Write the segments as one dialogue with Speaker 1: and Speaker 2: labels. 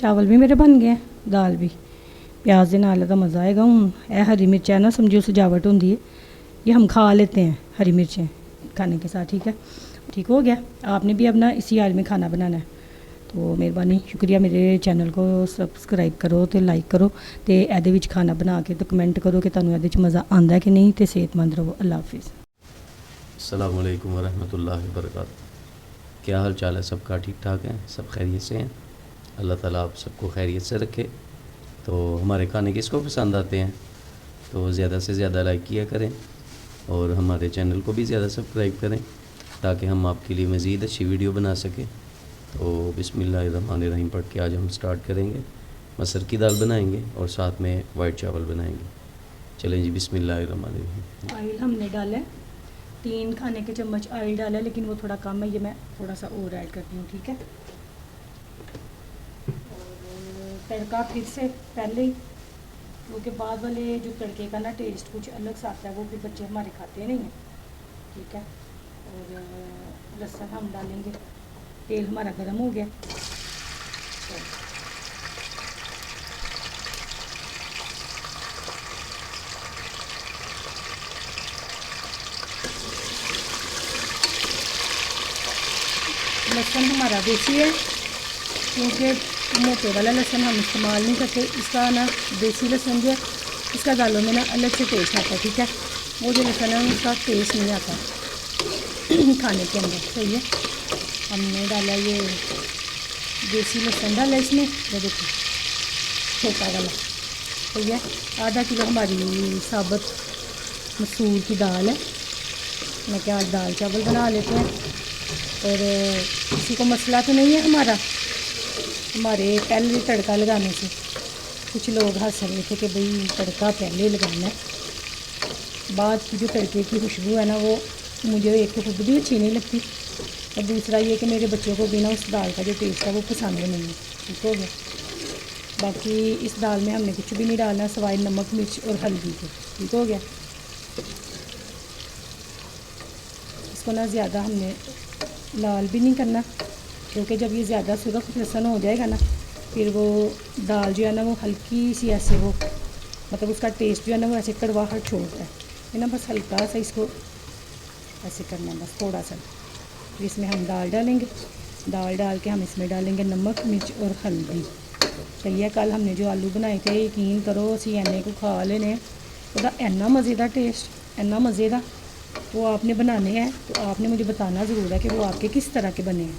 Speaker 1: चावल भी मेरे बन गए, दाल भी प्याज के नाल का मज़ा आएगा। हूँ यह हरी मिर्च है ना, समझो सजावट होती है, ये हम खा लेते हैं हरी मिर्चें खाने के साथ। ठीक है, ठीक हो गया। आपने भी अपना इसी आयल में खाना बनाना है। तो मेहरबानी शुक्रिया, मेरे चैनल को सबसक्राइब करो तो लाइक करो, तो ये खाना बना के तो कमेंट करो कि तुहानू ये मज़ा आता है कि नहीं। तो सेहतमंद रहो। अल्लाह हाफिज़।
Speaker 2: अस्सलामु अलैकुम वरहमतुल्लाहि वबरकातुहू। क्या हाल चाल है सबका? ठीक ठाक है, सब खैरियत से हैं? अल्लाह ताला आप सबको खैरियत से रखे। तो हमारे खाने किसको पसंद आते हैं तो ज़्यादा से ज़्यादा लाइक किया करें और हमारे चैनल को भी ज़्यादा सब्सक्राइब करें ताकि हम आपके लिए मज़ीद अच्छी वीडियो बना सकें। तो बिस्मिल्लाहिर्रहमानिर्रहीम पढ़ के आज हम स्टार्ट करेंगे। मसर की दाल बनाएंगे और साथ में वाइट चावल बनाएंगे। चलें जी, बिस्मिल्लाहिर्रहमानिर्रहीम।
Speaker 1: ऑयल हमने डाला है 3 खाने के चम्मच ऑयल डाला है, लेकिन वो थोड़ा कम है, ये मैं थोड़ा सा और ऐड करती हूँ। ठीक है, और तड़का फिर से पहले ही, क्योंकि बाद वाले जो तड़के का ना टेस्ट कुछ अलग सा आता है, वो फिर बच्चे हमारे खाते नहीं हैं। ठीक है, और लहसुन हम डालेंगे। तेल हमारा गर्म हो गया। लहसुन हमारा देसी है, क्योंकि मोटे वाला लहसुन हम इस्तेमाल नहीं करते। इसका ना देसी लहसुन जो है, इसका दालों में ना अलग से टेस्ट आता है। ठीक है, वो जो लहसुन है उसका टेस्ट नहीं आता खाने के अंदर। सही है, हमने डाला ये देसी लहसुन डाला इसमें, ये देखो छोटा वाला। सही है, आधा किलो हमारी साबुत मसूर की दाल है। मैं क्या आज दाल चावल बना लेते हैं। और किसी को मसला तो नहीं है हमारे पहले तड़का लगाने से। कुछ लोग हंस रहे थे कि भाई तड़का पहले लगाना है, बाद की जो तड़के की खुशबू है ना, वो मुझे एक तो खुद भी अच्छी नहीं लगती, और दूसरा ये कि मेरे बच्चों को भी ना उस दाल का जो टेस्ट है वो पसंद नहीं है। ठीक हो गया। बाकी इस दाल में हमने कुछ भी नहीं डालना सिवाय नमक मिर्च और हल्दी के। ठीक हो गया। इसको ना ज़्यादा हमने लाल भी नहीं करना, क्योंकि जब ये ज़्यादा सुरख लहसुन हो जाएगा ना, फिर वो दाल जो है ना वो हल्की सी ऐसे वो मतलब उसका टेस्ट जो है ना वो ऐसे कड़वाहट छोड़ता है ना। बस हल्का सा इसको ऐसे करना है, बस थोड़ा सा। फिर इसमें हम दाल डालेंगे। दाल डाल के हम इसमें डालेंगे नमक मिर्च और हल्दी। सही है, कल हमने जो आलू बनाए थे, यकीन करो असी एने को खा लेने, उसका इन्ना मज़े का टेस्ट, इन्ना मज़े का। वो आपने बनाने हैं तो आपने मुझे बताना ज़रूर है कि वो आपके किस तरह के बने हैं।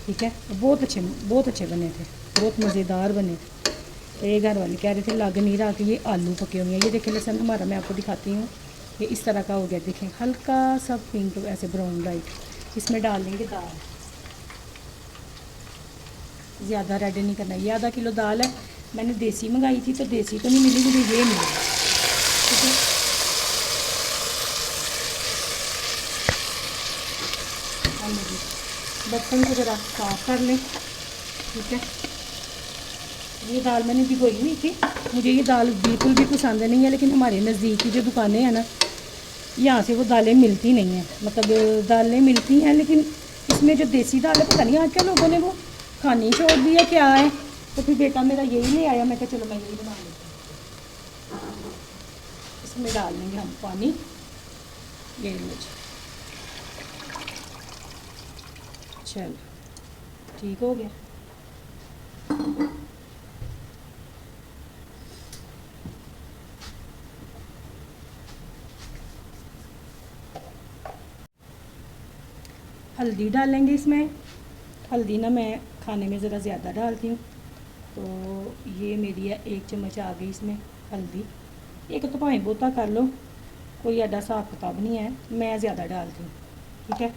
Speaker 1: ठीक है, बहुत अच्छे बने थे, बहुत मज़ेदार बने थे। तो ये घर वाले कह रहे थे लग नहीं रहा कि ये आलू पके हुए हैं। ये देखें लहसुन हमारा, मैं आपको दिखाती हूँ, ये इस तरह का हो गया। देखें हल्का सा पिंक ऐसे ब्राउन लाइट। इसमें डाल देंगे दाल, ज़्यादा रेड नहीं करना। ये आधा किलो दाल है, मैंने देसी मंगाई थी, तो देसी तो नहीं मिली, मुझे ये मिली। ठीक है, बर्तन को ज़रा साफ कर लें। ठीक है, ये दाल मैंने भिगोई हुई थी। मुझे ये दाल बिल्कुल भी पसंद नहीं है, लेकिन हमारे नज़दीक की जो दुकानें हैं ना, यहाँ से वो दालें मिलती नहीं हैं। मतलब दालें मिलती हैं, लेकिन इसमें जो देसी दाल है, पता नहीं आजकल लोगों ने वो खानी छोड़ दी है क्या है। तो फिर बेटा मेरा यही ले आया, मैं कहा चलो मैं यही बना लेती हूँ। इसमें डाल लेंगे हम पानी, ये लीजिए। चलो ठीक हो गया। हल्दी डालेंगे इसमें। हल्दी ना मैं खाने में ज़रा ज़्यादा डालती हूँ, तो ये मेरी है 1 चम्मच आ गई इसमें हल्दी। एक तो भाई बहुता कर लो, कोई एडा हिसाब किताब नहीं है, मैं ज़्यादा डालती हूँ। ठीक है,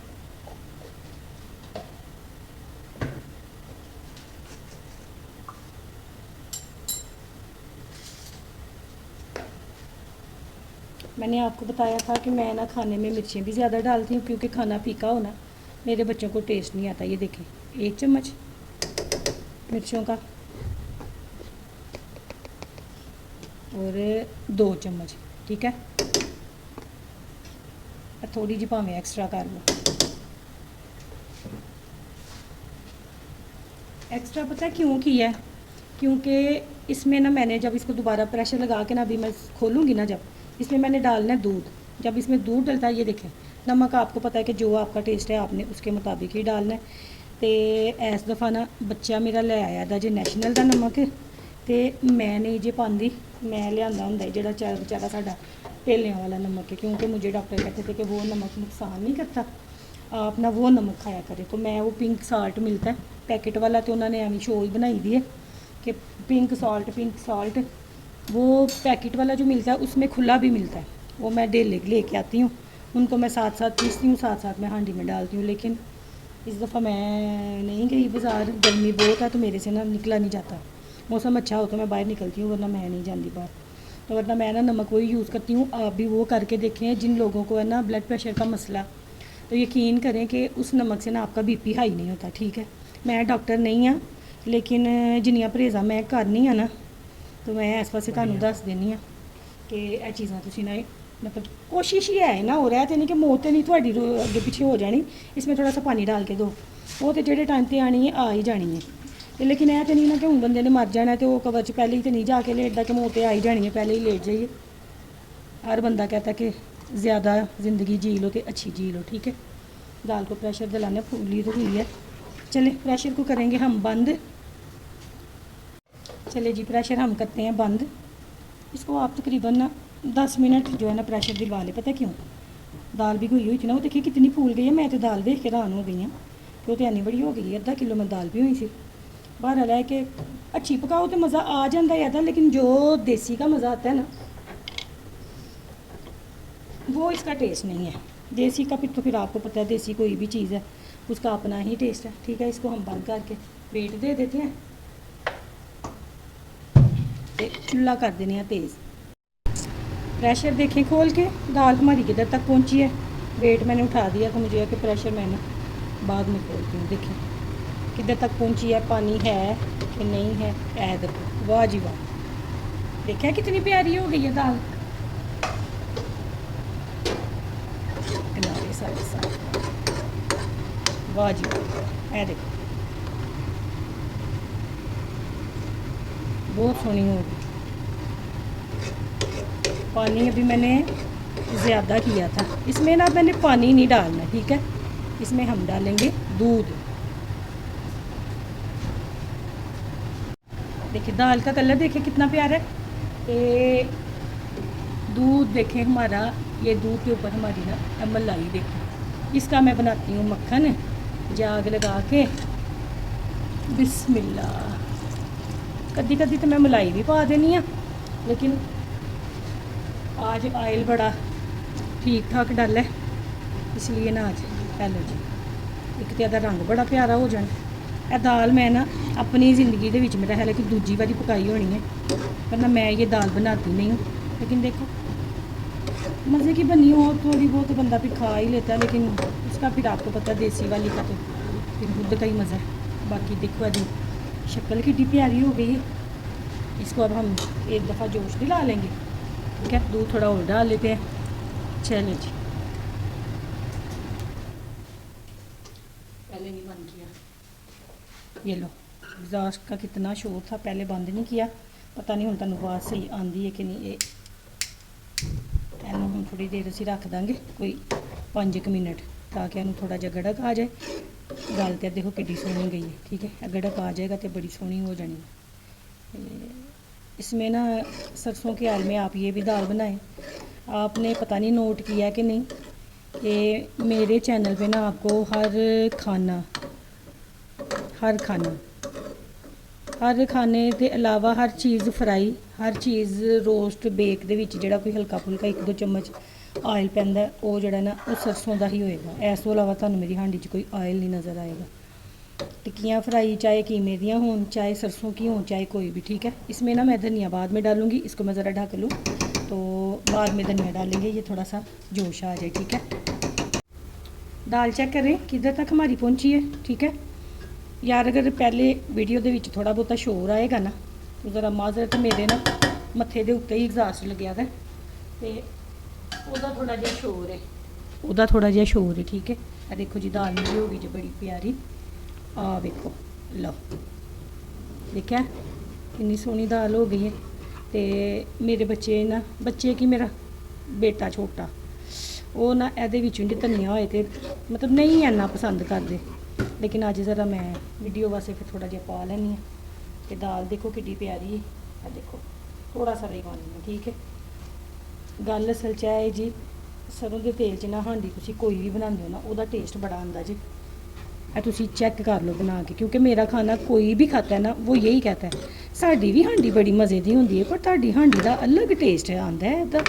Speaker 1: मैंने आपको बताया था कि मैं ना खाने में मिर्चें भी ज़्यादा डालती हूँ, क्योंकि खाना फीका हो ना, मेरे बच्चों को टेस्ट नहीं आता। ये देखें 1 चम्मच मिर्चों का और 2 चम्मच। ठीक है, थोड़ी जी भावें एक्स्ट्रा कर लो। एक्स्ट्रा पता है क्यों किया है? क्योंकि इसमें ना मैंने जब इसको दोबारा प्रेशर लगा के ना अभी मैं खोलूँगी ना, जब इसमें मैंने डालना है दूध। जब इसमें दूध डलता है, ये देखें नमक आपको पता है कि जो आपका टेस्ट है आपने उसके मुताबिक ही डालना है। तो इस दफ़ा ना बच्चा मेरा ले आया था जो नैशनल का नमक, तो मैं नहीं जे पाती, मैं लिया होंगे जोड़ा बेचारा साडा पेलियाँ वाला नमक है, क्योंकि मुझे डॉक्टर कहते थे कि वो नमक नुकसान नहीं करता, आप ना वो नमक खाया करें। तो मैं वो पिंक साल्ट मिलता है पैकेट वाला, तो उन्होंने एवं शोज बनाई दी है कि पिंक साल्ट, वो पैकेट वाला जो मिलता है उसमें खुला भी मिलता है, वो मैं डेली लेके आती हूँ। उनको मैं साथ साथ पीसती हूँ, साथ साथ मैं हांडी में डालती हूँ। लेकिन इस दफ़ा मैं नहीं गई बाज़ार, गर्मी बहुत है तो मेरे से ना निकला नहीं जाता। मौसम अच्छा हो तो मैं बाहर निकलती हूँ, वरना मैं नहीं जाती बाहर। तो वरना मैं ना नमक वही यूज़ करती हूँ। आप भी वो करके देखें जिन लोगों को है ना ब्लड प्रेशर का मसला, तो यकीन करें कि उस नमक से ना आपका बीपी हाई नहीं होता, ठीक है। मैं डॉक्टर नहीं हाँ, लेकिन जिन्नियां परहेज़ां मैं करनी हाँ ना, तो मैं इस पासे तुहानूं दस देनी हाँ कि यह चीज़ां तुसीं ना मतलब कोशिश ही है ना, हो रहा तो नहीं कि मौत तो नहीं थोड़ी अगे पीछे हो जानी। इसमें थोड़ा सा पानी डाल के दो, वो तो जेह्ड़े टाइम पर आनी है आ ही जानी है। ते लेकिन यह तो नहीं ना कि हुण बंदे ने मर जाना है तो कवर च पहले ही तो नहीं जाके लेटदा कि मौत तो आ ही जानी है, पहले ही लेट जाइए। हर बंदा कहता कि ज़्यादा ज़िंदगी जी लो तो अच्छी जी लो, ठीक है। दाल को प्रेशर दिलाने, फूली तो हुई है। चले प्रेशर को करेंगे हम बंद। चले जी प्रेशर हम करते हैं बंद। इसको आप तकरीबन ना 10 मिनट जो है ना प्रेशर दिलवा ले। पता क्यों, दाल भी हुई थी ना, वो देखिए कितनी फूल गई है। मैं तो दाल देख के हैरान हो गई हूँ कि वो तो इतनी बड़ी हो गई है, आधा किलो में दाल भी हुई थी। बहरहाल है कि अच्छी पकाओ तो मज़ा आ जाता है ज़्यादा, लेकिन जो देसी का मज़ा आता है ना वो इसका टेस्ट नहीं है। देसी का फिर तो फिर आपको पता है देसी कोई भी चीज़ है उसका अपना ही टेस्ट है, ठीक है। इसको हम बंद करके वेट दे देते हैं, चूल्हा कर देने हैं तेज़। प्रेशर देखें खोल के, दाल हमारी किधर तक पहुंची है। वेट मैंने उठा दिया तो मुझे है कि प्रेशर मैंने बाद में खोलती हूँ। देखिए किधर तक पहुंची है, पानी है कि नहीं है। ऐ देखो, वाह जी वाह, देखिए कितनी प्यारी हो गई है दाल। किनारे सारे साथ, वाह जी वाह, ऐ देखो बहुत सोहनी हो गई। पानी अभी मैंने ज़्यादा किया था, इसमें ना मैंने पानी नहीं डालना, ठीक है। इसमें हम डालेंगे दूध। देखिए दाल का कलर देखिए कितना प्यारा है। ये दूध देखें हमारा, ये दूध के ऊपर हमारी ना मलाई देखिए। इसका मैं बनाती हूँ मक्खन, जाग लगा के। बिस्मिल्लाह। कद्दी कद्दी तो मैं मलाई भी पा देनी है, लेकिन आज ऑयल बड़ा ठीक ठाक डाला है, इसलिए ना आज पहले जी एक तो रंग बड़ा प्यारा हो जाना। यह दाल मैं ना अपनी ज़िंदगी के मेरा ख्याल है कि दूजी बारी पकाई होनी है, वरना मैं ये दाल बनाती नहीं हूँ। लेकिन देखो मज़े की बनी हो थोड़ी बहुत बंदा भी खा ही लेता है, लेकिन उसका फिर आपको पता देसी वाली का तो फिर खुद का ही मज़ा है। बाकी देखो अभी शक्ल कितनी प्यारी हो गई है। इसको अब हम एक दफ़ा जोश दिला लेंगे, ठीक है। दूध थोड़ा और डाल लेते हैं। चलिए जी, पहले नहीं बंद किया, ये लो एग्जॉस्ट का कितना शोर था, पहले बंद नहीं किया। पता नहीं हूँ तुहानूं आवाज़ सही आती है कि नहीं। ये हम थोड़ी देर असीं रख देंगे कोई 5 मिनट, ताकि इन्हूं थोड़ा जहा गड़क आ जाए। दाल तो देखो कितनी सोहनी गई है, ठीक है। गड़क आ जाएगा तो बड़ी सोहनी हो जानी है। इसमें ना सरसों के आयल में आप ये भी दाल बनाएं। आपने पता नहीं नोट किया कि नहीं कि मेरे चैनल पे ना आपको हर खाने के अलावा हर चीज़ फ्राई, हर चीज़ रोस्ट बेक दे विच जिहड़ा कोई हल्का फुल्का 1-2 चम्मच ऑयल पैंदा वो जिहड़ा ना वो सरसों का ही होएगा। इस तो अलावा तुहानूं मेरी हांडी च कोई ऑयल नहीं नज़र आएगा। टिक्कियाँ फ्राई चाहे कीमे दियाँ हों, चाहे सरसों की हों, चाहे कोई भी, ठीक है। इसमें ना मैं धनिया बाद में डालूँगी। इसको मैं ज़रा ढक लूँ तो बाद में धनिया डालेंगे, ये थोड़ा सा जोश आ जाए, ठीक है। दाल चेक करें किधर तक हमारी पहुँची है, ठीक है यार। अगर पहले वीडियो के थोड़ा बहुता शोर आएगा ना तो ज़रा माजरत, मेरे ना मत्थे के उत्ते ही एग्जास्ट लग्या है तो वह थोड़ा जिहा शोर है, वह थोड़ा जिहा शोर है, ठीक है। देखो जी दाल मेरी हो गई जी बड़ी प्यारी। आ देखो लो, देखा ਇੰਨੀ ਸੋਹਣੀ ਦਾਲ ਹੋ ਗਈ ਹੈ। ਤੇ ਮੇਰੇ ਬੱਚੇ ਨਾ, ਬੱਚੇ ਕੀ ਮੇਰਾ ਬੇਟਾ ਛੋਟਾ, ਉਹ ਨਾ ਇਹਦੇ ਵਿੱਚੋਂ ਜੇ ਧਨੀਆ ਹੋਏ ਤੇ ਮਤਲਬ ਨਹੀਂ ਇੰਨਾ ਪਸੰਦ ਕਰਦੇ, ਲੇਕਿਨ ਅੱਜ ਜ਼ਰਾ ਮੈਂ ਵੀਡੀਓ ਵਾਸਤੇ ਫਿਰ ਥੋੜਾ ਜਿਹਾ ਪਾ ਲੈਂਦੀ ਹਾਂ। ਤੇ ਦਾਲ ਦੇਖੋ ਕਿੱਡੀ ਪਿਆਰੀ ਹੈ, ਆ ਦੇਖੋ ਥੋੜਾ ਸਾ ਹੀ ਪਾਣੀ ਹੈ, ਠੀਕ ਹੈ। ਗੱਲ ਅਸਲ 'ਚ ਹੈ ਜੀ, ਸਰੋਂ ਦੇ ਤੇਲ 'ਚ ਨਾ ਹਾਂਡੀ ਤੁਸੀਂ ਕੋਈ ਵੀ ਬਣਾਉਂਦੇ ਹੋ ਨਾ, ਉਹਦਾ ਟੇਸਟ ਬੜਾ ਆਉਂਦਾ ਜੀ। ਇਹ ਤੁਸੀਂ ਚੈੱਕ ਕਰ ਲਓ ਬਣਾ ਕੇ, ਕਿਉਂਕਿ ਮੇਰਾ ਖਾਣਾ ਕੋਈ ਵੀ खाता है ना वो यही कहता है ਸਾਡੀ ਵੀ ਹਾਂਡੀ ਬੜੀ ਮਜ਼ੇ ਦੀ ਹੁੰਦੀ ਹੈ, ਪਰ ਤੁਹਾਡੀ ਹਾਂਡੀ ਦਾ ਅਲੱਗ ਟੇਸਟ ਆਉਂਦਾ ਹੈ। ਤਾਂ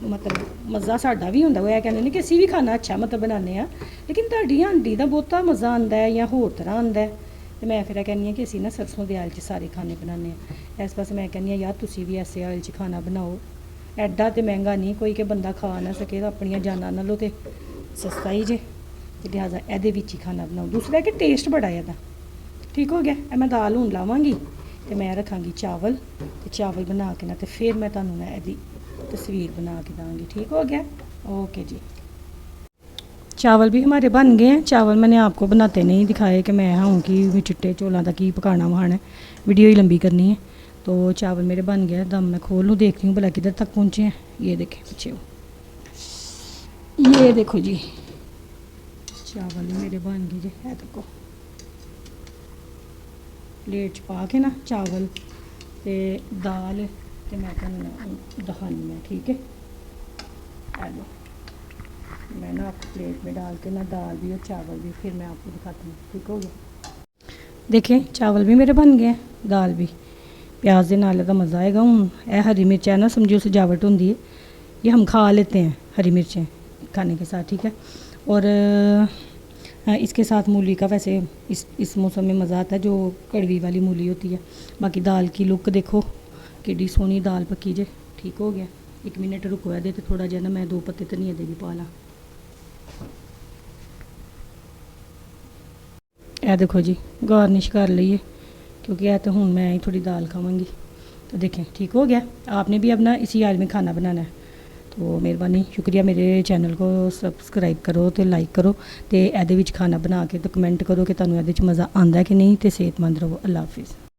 Speaker 1: ਮਤਲਬ ਮਜ਼ਾ ਸਾਡਾ ਵੀ ਹੁੰਦਾ, ਉਹ ਇਹ ਕਹਿੰਦੇ ਨੇ ਕਿ ਅਸੀਂ ਵੀ ਖਾਣਾ ਅੱਛਾ ਮਤਲਬ ਬਣਾਉਂਦੇ ਹਾਂ, ਲੇਕਿਨ ਤੁਹਾਡੀ ਹਾਂਡੀ ਦਾ ਬਹੁਤਾ ਮਜ਼ਾ ਆਉਂਦਾ ਹੈ ਜਾਂ ਹੋਰ ਤਰ੍ਹਾਂ ਆਉਂਦਾ ਹੈ। ਤੇ ਮੈਂ ਫਿਰ ਇਹ ਕਹਿੰਦੀ ਹਾਂ ਕਿ ਅਸੀਂ ਨਾ ਸਰਸੋਂ ਦੇ ਆਇਲ 'ਚ ਸਾਰੇ ਖਾਣੇ ਬਣਾਉਂਦੇ ਹਾਂ। ਇਸ ਪਾਸੇ ਮੈਂ ਕਹਿੰਦੀ ਹਾਂ ਯਾਰ ਤੁਸੀਂ ਵੀ ਐਸੇ ਆਇਲ 'ਚ ਖਾਣਾ ਬਣਾਓ, ਐਡਾ ਤੇ ਮਹਿੰਗਾ ਨਹੀਂ ਕੋਈ ਕਿ ਬੰਦਾ ਖਾ ਨਾ ਸਕੇ, ਤਾਂ ਆਪਣੀਆਂ ਜਾਨਾਂ ਨਾਲੋਂ ਤੇ ਸਸਤਾ ਹੀ ਜੇ, ਤੇ ਲਿਹਾਜ਼ਾ ਇਹਦੇ ਵਿੱਚ ਹੀ ਖਾਣਾ ਬਣਾਓ। ਦੂਸਰਾ ਕਿ ਟੇਸਟ ਬੜਾ ਇਹਦਾ ਠੀਕ ਹੋ ਗਿਆ। ਇਹ ਮੈਂ ਦਾਲ ਹੁਣ ਲਾਵਾਂਗੀ ਤੇ ਮੈਂ ਰੱਖਾਂਗੀ ਚਾਵਲ, ਤੇ ਚਾਵਲ ਬਣਾ ਕੇ ਨਾ ਤੇ ਫਿਰ ਮੈਂ ਤੁਹਾਨੂੰ ਨਾ ਇਹਦੀ तस्वीर बना के दाँगी। ठीक हो गया, ओके जी। चावल भी हमारे बन गए हैं। चावल मैंने आपको बनाते नहीं दिखाए कि मैं हूँ कि भी चिट्टे चौलों का की पकाना वहाना है, वीडियो ही लंबी करनी है। तो चावल मेरे बन गए, दम मैं खोल लूँ, देखती हूँ भला किधर तक पहुँचे हैं। ये देखें पीछे वो, ये देखो जी चावल मेरे बन गए जी। है देखो प्लेट च पा के ना चावल ते दाल तो मैं दखानी है, ठीक है। हेलो, मैं ना आपको प्लेट में डाल के ना दाल भी और चावल भी फिर मैं आपको दिखाती हूँ, ठीक हो गया। देखें चावल भी मेरे बन गए हैं, दाल भी प्याज के नाल का मज़ा आएगा। हूँ यह हरी मिर्च है ना, समझो सजावट होती है, ये हम खा लेते हैं हरी मिर्चें खाने के साथ, ठीक है। और इसके साथ मूली का वैसे इस मौसम में मज़ा आता है, जो कड़वी वाली मूली होती है। बाकी दाल की लुक देखो किड्डी सोहनी दाल पक्की जे, ठीक हो गया। 1 मिनट रुको दे तो थोड़ा जहा ना मैं 2 पत्ते धनिया दे भी पा ला। ए देखो जी गार्निश कर लीए, क्योंकि यह तो हूँ मैं ही थोड़ी दाल खावांगी। तो देखें ठीक हो गया। आपने भी अपना इसी आयल में खाना बनाना है। तो मेहरबानी शुक्रिया, मेरे चैनल को सबसक्राइब करो तो लाइक करो, तो ये खाना बना के तो कमेंट करो कि तुहानूं इहदे च मज़ा आंदा कि नहीं। तो सेहतमंद रहो। अल्लाह हाफिज़।